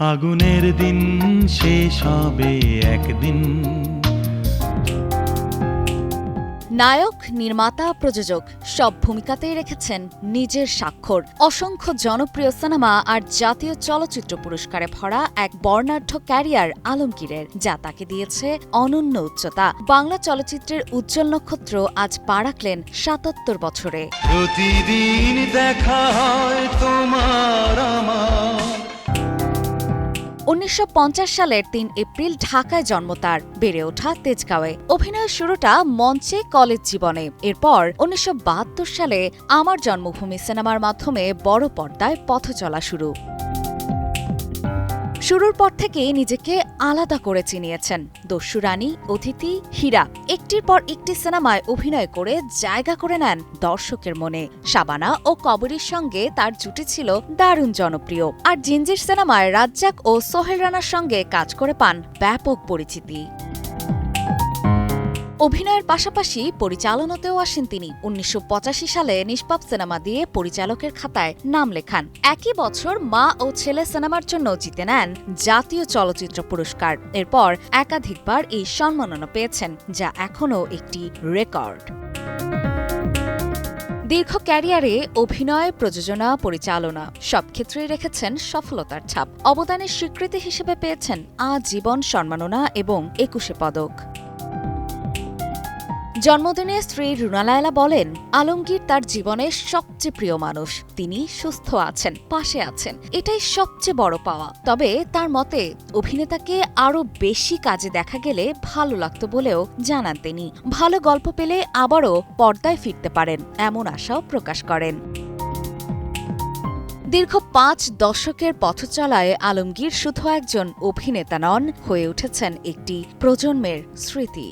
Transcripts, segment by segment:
আগুনের দিন শেষ হবে একদিন। নায়ক, নির্মাতা, প্রযোজক সব ভূমিকাতেই রেখেছেন নিজের স্বাক্ষর। অসংখ্য জনপ্রিয় সিনেমা আর জাতীয় চলচ্চিত্র পুরস্কারে ভরা এক বর্ণাঢ্য ক্যারিয়ার আলমগীরের, যা তাকে দিয়েছে অনন্য উচ্চতা। বাংলা চলচ্চিত্রের উজ্জ্বল নক্ষত্র আজ পা রাখলেন ৭৭ বছরে। প্রতিদিন দেখা হয় তোমার আমার। ১৯৫০ সালের ৩ এপ্রিল ঢাকায় জন্ম তার। বেড়ে ওঠা তেজগাঁওয়ে। অভিনয়ের শুরুটা মঞ্চে, কলেজ জীবনে। এরপর ১৯৭২ সালে আমার জন্মভূমি সিনেমার মাধ্যমে বড় পর্দায় পথ চলা শুরু। শুরুর পর থেকেই নিজেকে আলাদা করে চিনিয়েছেন। দস্যু রানী, অতিথি, হীরা, একটির পর একটি সিনেমায় অভিনয় করে জায়গা করে নেন দর্শকের মনে। শাবানা ও কবরীর সঙ্গে তার জুটি ছিল দারুণ জনপ্রিয়। আর জিঞ্জির সিনেমায় রাজ্জাক ও সোহেল রানার সঙ্গে কাজ করে পান ব্যাপক পরিচিতি। অভিনয়ের পাশাপাশি পরিচালনাতেও আসেন তিনি। ১৯৮৫ সালে নিষ্পাপ সিনেমা দিয়ে পরিচালকের খাতায় নাম লেখান। একই বছর মা ও ছেলে সিনেমার জন্য জিতে নেন জাতীয় চলচ্চিত্র পুরস্কার। এরপর একাধিকবার এই সম্মাননা পেয়েছেন, যা এখনও একটি রেকর্ড। দীর্ঘ ক্যারিয়ারে অভিনয়, প্রযোজনা, পরিচালনা সব ক্ষেত্রেই রেখেছেন সফলতার ছাপ। অবদানের স্বীকৃতি হিসেবে পেয়েছেন আজীবন সম্মাননা এবং ২১ পদক। জন্মদিনে স্ত্রী রুনা লায়লা বলেন, আলমগীর তার জীবনের সবচেয়ে প্রিয় মানুষ। তিনি সুস্থ আছেন, পাশে আছেন, এটাই সবচেয়ে বড় পাওয়া। তবে তার মতে অভিনেতাকে আরও বেশি কাজে দেখা গেলে ভালো লাগতো বলেও জানান তিনি। ভালো গল্প পেলে আবারও পর্দায় ফিরতে পারেন, এমন আশাও প্রকাশ করেন। দীর্ঘ ৫ দশকের পথচলায় আলমগীর শুধু একজন অভিনেতা নন, হয়ে উঠেছেন একটি প্রজন্মের স্মৃতি।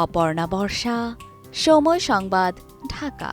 অপর্ণা বর্ষা, সময় সংবাদ, ঢাকা।